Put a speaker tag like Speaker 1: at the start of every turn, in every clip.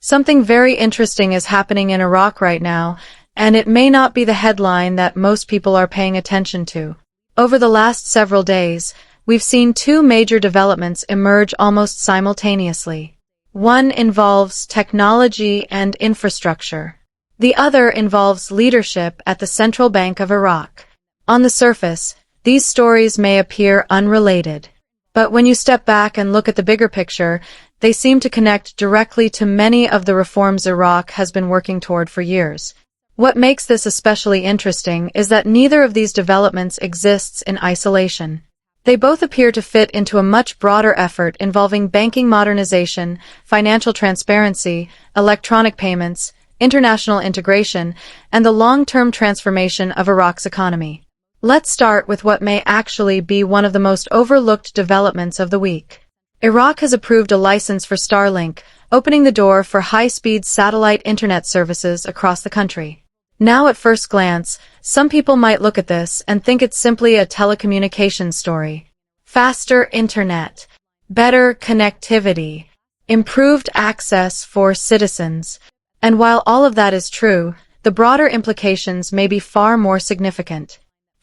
Speaker 1: Something very interesting is happening in Iraq right now, and it may not be the headline that most people are paying attention to. Over the last several days, we've seen two major developments emerge almost simultaneously. One involves technology and infrastructure. The other involves leadership at the Central Bank of Iraq. On the surface, these stories may appear unrelated. But when you step back and look at the bigger picture, they seem to connect directly to many of the reforms Iraq has been working toward for years. What makes this especially interesting is that neither of these developments exists in isolation. They both appear to fit into a much broader effort involving banking modernization, financial transparency, electronic payments, international integration, and the long-term transformation of Iraq's economy. Let's start with what may actually be one of the most overlooked developments of the week. Iraq has approved a license for Starlink, opening the door for high-speed satellite internet services across the country. Now at first glance, some people might look at this and think it's simply a telecommunications story. Faster internet, better connectivity, improved access for citizens. And while all of that is true, the broader implications may be far more significant.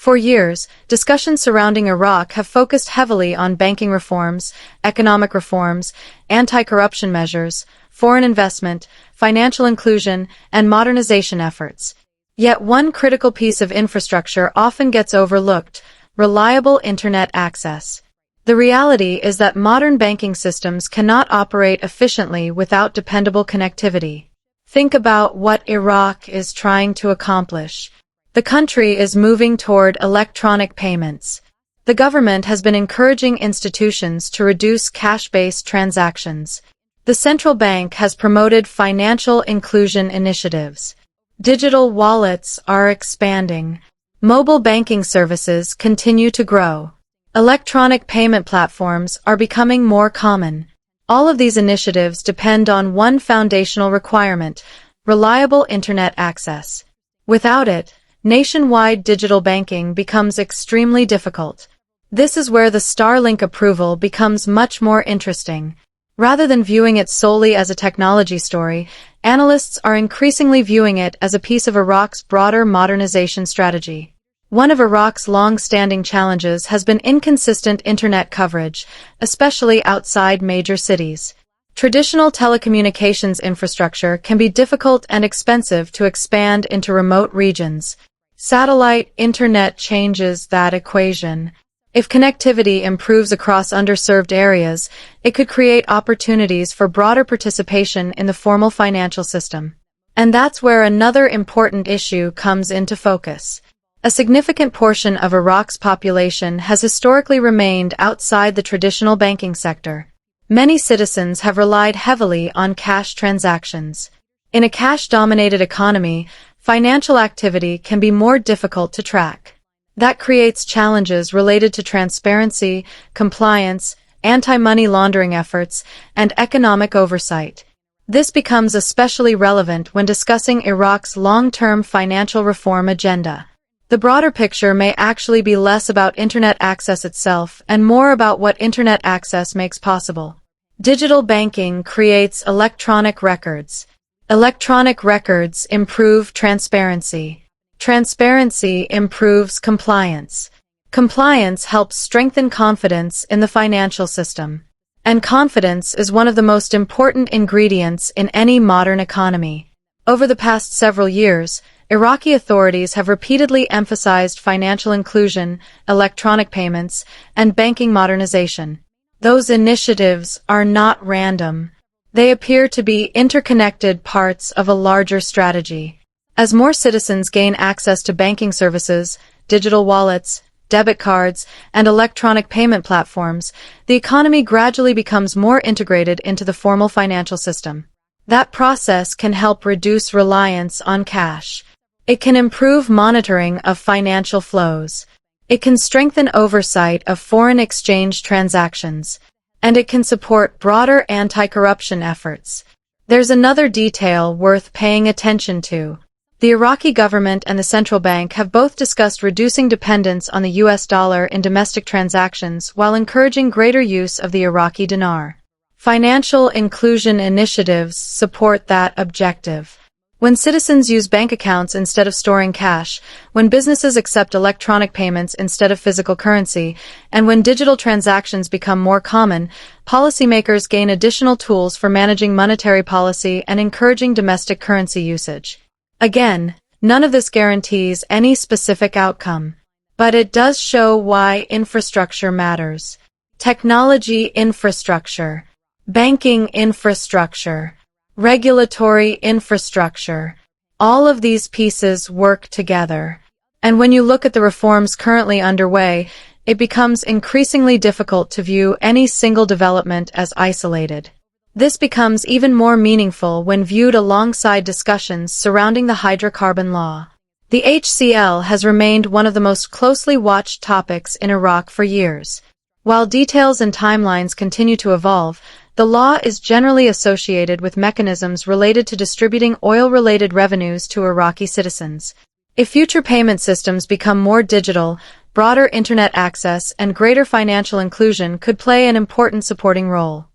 Speaker 1: For years, discussions surrounding Iraq have focused heavily on banking reforms, economic reforms, anti-corruption measures, foreign investment, financial inclusion, and modernization efforts. Yet one critical piece of infrastructure often gets overlooked: reliable internet access. The reality is that modern banking systems cannot operate efficiently without dependable connectivity. Think about what Iraq is trying to accomplish. The country is moving toward electronic payments. The government has been encouraging institutions to reduce cash-based transactions. The central bank has promoted financial inclusion initiatives. Digital wallets are expanding. Mobile banking services continue to grow. Electronic payment platforms are becoming more common. All of these initiatives depend on one foundational requirement: reliable internet access. Without it, nationwide digital banking becomes extremely difficult. This is where the Starlink approval becomes much more interesting. Rather than viewing it solely as a technology story, analysts are increasingly viewing it as a piece of Iraq's broader modernization strategy. One of Iraq's long-standing challenges has been inconsistent internet coverage, especially outside major cities. Traditional telecommunications infrastructure can be difficult and expensive to expand into remote regions. Satellite internet changes that equation. If connectivity improves across underserved areas, it could create opportunities for broader participation in the formal financial system. And that's where another important issue comes into focus. A significant portion of Iraq's population has historically remained outside the traditional banking sector. Many citizens have relied heavily on cash transactions. In a cash-dominated economy, financial activity can be more difficult to track. That creates challenges related to transparency, compliance, anti-money laundering efforts, and economic oversight. This becomes especially relevant when discussing Iraq's long-term financial reform agenda. The broader picture may actually be less about internet access itself and more about what internet access makes possible. Digital banking creates electronic records. Electronic records improve transparency. Transparency improves compliance. Compliance helps strengthen confidence in the financial system. And confidence is one of the most important ingredients in any modern economy. Over the past several years, Iraqi authorities have repeatedly emphasized financial inclusion, electronic payments, and banking modernization. Those initiatives are not random. They appear to be interconnected parts of a larger strategy. As more citizens gain access to banking services, digital wallets, debit cards, and electronic payment platforms, the economy gradually becomes more integrated into the formal financial system. That process can help reduce reliance on cash. It can improve monitoring of financial flows. It can strengthen oversight of foreign exchange transactions. And it can support broader anti-corruption efforts. There's another detail worth paying attention to. The Iraqi government and the central bank have both discussed reducing dependence on the US dollar in domestic transactions while encouraging greater use of the Iraqi dinar. Financial inclusion initiatives support that objective. When citizens use bank accounts instead of storing cash, when businesses accept electronic payments instead of physical currency, and when digital transactions become more common, policymakers gain additional tools for managing monetary policy and encouraging domestic currency usage. Again, none of this guarantees any specific outcome, but it does show why infrastructure matters. Technology infrastructure, banking infrastructure, regulatory infrastructure. All of these pieces work together. And when you look at the reforms currently underway, it becomes increasingly difficult to view any single development as isolated. This becomes even more meaningful when viewed alongside discussions surrounding the hydrocarbon law. The HCL has remained one of the most closely watched topics in Iraq for years. While details and timelines continue to evolve, the law is generally associated with mechanisms related to distributing oil-related revenues to Iraqi citizens. If future payment systems become more digital, broader internet access and greater financial inclusion could play an important supporting role.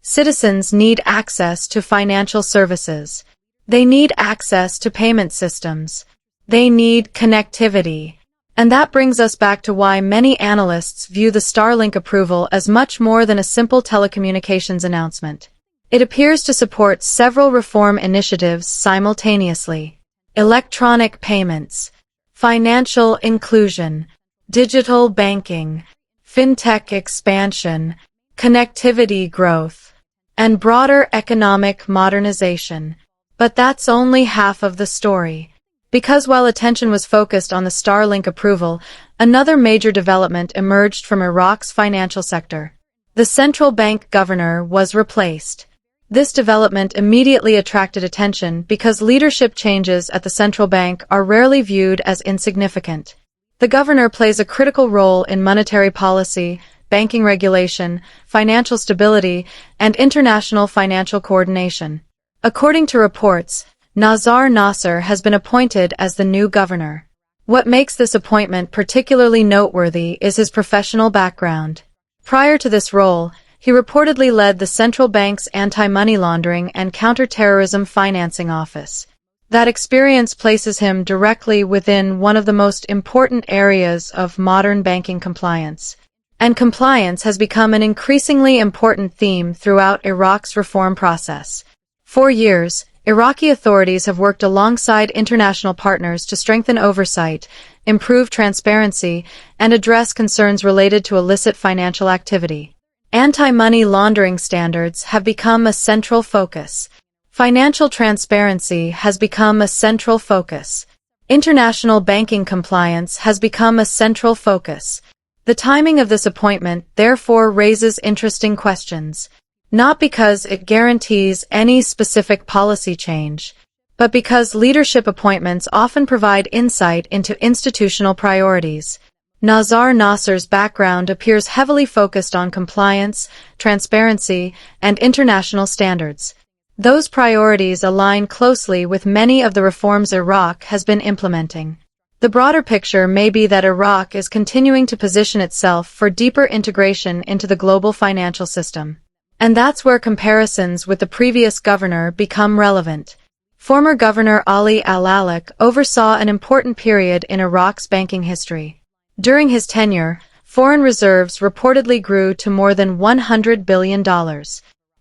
Speaker 1: Citizens need access to financial services. They need access to payment systems. They need connectivity. And that brings us back to why many analysts view the Starlink approval as much more than a simple telecommunications announcement. It appears to support several reform initiatives simultaneously: electronic payments, financial inclusion, digital banking, fintech expansion, connectivity growth, and broader economic modernization. But that's only half of the story. Because while attention was focused on the Starlink approval, another major development emerged from Iraq's financial sector. The central bank governor was replaced. This development immediately attracted attention because leadership changes at the central bank are rarely viewed as insignificant. The governor plays a critical role in monetary policy, banking regulation, financial stability, and international financial coordination. According to reports, Nazar Nasser has been appointed as the new governor. What makes this appointment particularly noteworthy is his professional background. Prior to this role, he reportedly led the central bank's anti-money laundering and counter-terrorism financing office. That experience places him directly within one of the most important areas of modern banking compliance. And compliance has become an increasingly important theme throughout Iraq's reform process. For years, Iraqi authorities have worked alongside international partners to strengthen oversight, improve transparency, and address concerns related to illicit financial activity. Anti-money laundering standards have become a central focus. Financial transparency has become a central focus. International banking compliance has become a central focus. The timing of this appointment therefore raises interesting questions. Not because it guarantees any specific policy change, but because leadership appointments often provide insight into institutional priorities. Nazar Nasser's background appears heavily focused on compliance, transparency, and international standards. Those priorities align closely with many of the reforms Iraq has been implementing. The broader picture may be that Iraq is continuing to position itself for deeper integration into the global financial system. And that's where comparisons with the previous governor become relevant. Former Governor Ali al-Alak oversaw an important period in Iraq's banking history. During his tenure, foreign reserves reportedly grew to more than $100 billion.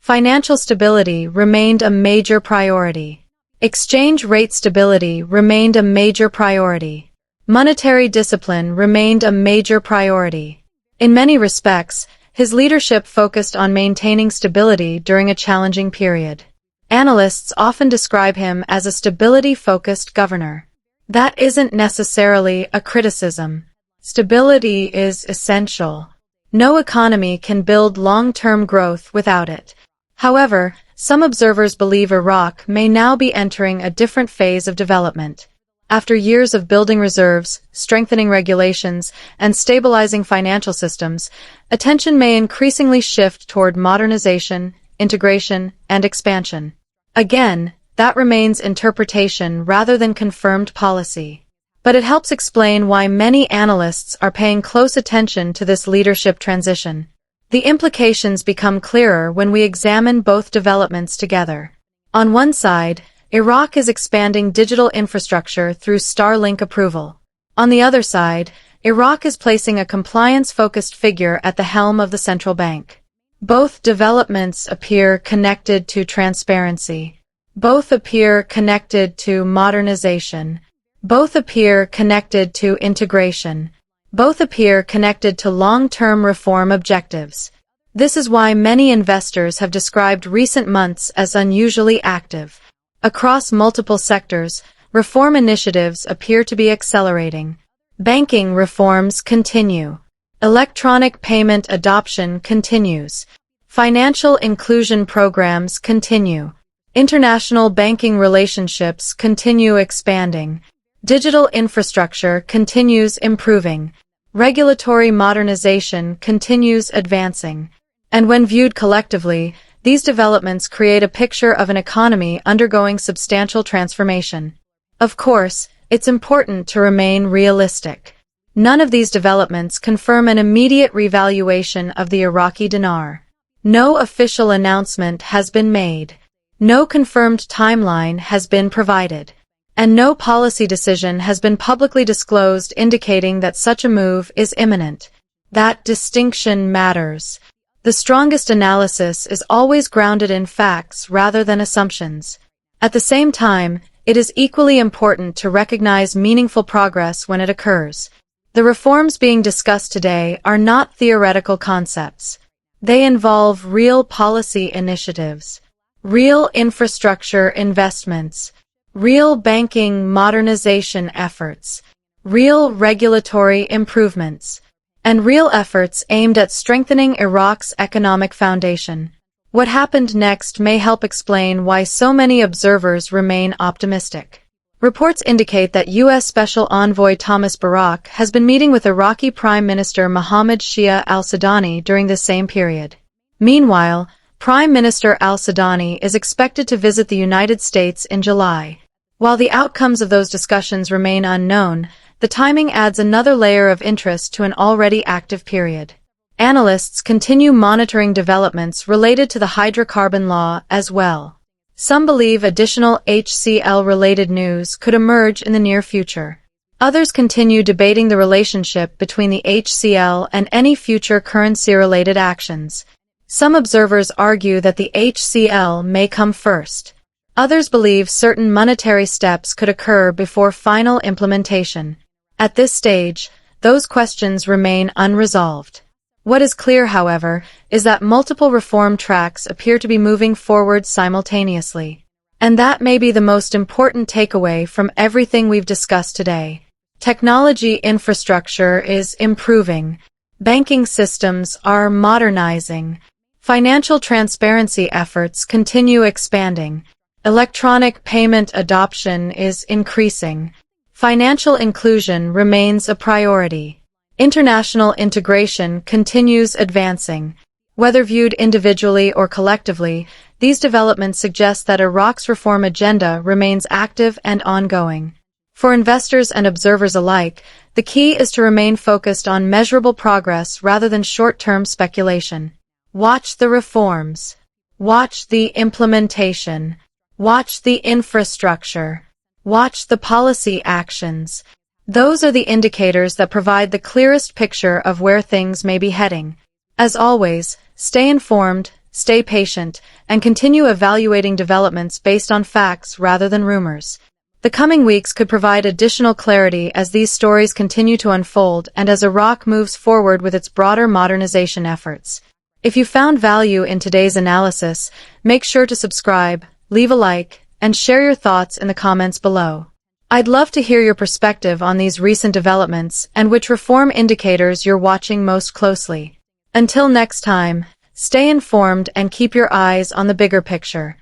Speaker 1: Financial stability remained a major priority. Exchange rate stability remained a major priority. Monetary discipline remained a major priority. In many respects, his leadership focused on maintaining stability during a challenging period. Analysts often describe him as a stability-focused governor. That isn't necessarily a criticism. Stability is essential. No economy can build long-term growth without it. However, some observers believe Iraq may now be entering a different phase of development. After years of building reserves, strengthening regulations, and stabilizing financial systems, attention may increasingly shift toward modernization, integration, and expansion. Again, that remains interpretation rather than confirmed policy. But it helps explain why many analysts are paying close attention to this leadership transition. The implications become clearer when we examine both developments together. On one side, Iraq is expanding digital infrastructure through Starlink approval. On the other side, Iraq is placing a compliance-focused figure at the helm of the central bank. Both developments appear connected to transparency. Both appear connected to modernization. Both appear connected to integration. Both appear connected to long-term reform objectives. This is why many investors have described recent months as unusually active. Across multiple sectors, reform initiatives appear to be accelerating. Banking reforms continue. Electronic payment adoption continues. Financial inclusion programs continue. International banking relationships continue expanding. Digital infrastructure continues improving. Regulatory modernization continues advancing. And when viewed collectively, these developments create a picture of an economy undergoing substantial transformation. Of course, it's important to remain realistic. None of these developments confirm an immediate revaluation of the Iraqi dinar. No official announcement has been made. No confirmed timeline has been provided. And no policy decision has been publicly disclosed indicating that such a move is imminent. That distinction matters. The strongest analysis is always grounded in facts rather than assumptions. At the same time, it is equally important to recognize meaningful progress when it occurs. The reforms being discussed today are not theoretical concepts. They involve real policy initiatives, real infrastructure investments, real banking modernization efforts, real regulatory improvements, and real efforts aimed at strengthening Iraq's economic foundation. What happened next may help explain why so many observers remain optimistic. Reports indicate that U.S. Special Envoy Thomas Barak has been meeting with Iraqi Prime Minister Mohammed Shia al-Sudani during this same period. Meanwhile, Prime Minister al-Sudani is expected to visit the United States in July. While the outcomes of those discussions remain unknown, the timing adds another layer of interest to an already active period. Analysts continue monitoring developments related to the hydrocarbon law as well. Some believe additional HCL-related news could emerge in the near future. Others continue debating the relationship between the HCL and any future currency-related actions. Some observers argue that the HCL may come first. Others believe certain monetary steps could occur before final implementation. At this stage, those questions remain unresolved. What is clear, however, is that multiple reform tracks appear to be moving forward simultaneously. And that may be the most important takeaway from everything we've discussed today. Technology infrastructure is improving. Banking systems are modernizing. Financial transparency efforts continue expanding. Electronic payment adoption is increasing. Financial inclusion remains a priority. International integration continues advancing. Whether viewed individually or collectively, these developments suggest that Iraq's reform agenda remains active and ongoing. For investors and observers alike, the key is to remain focused on measurable progress rather than short-term speculation. Watch the reforms. Watch the implementation. Watch the infrastructure. Watch the policy actions. Those are the indicators that provide the clearest picture of where things may be heading. As always, stay informed, stay patient, and continue evaluating developments based on facts rather than rumors. The coming weeks could provide additional clarity as these stories continue to unfold and as Iraq moves forward with its broader modernization efforts. If you found value in today's analysis, make sure to subscribe, leave a like, and share your thoughts in the comments below. I'd love to hear your perspective on these recent developments and which reform indicators you're watching most closely. Until next time, stay informed and keep your eyes on the bigger picture.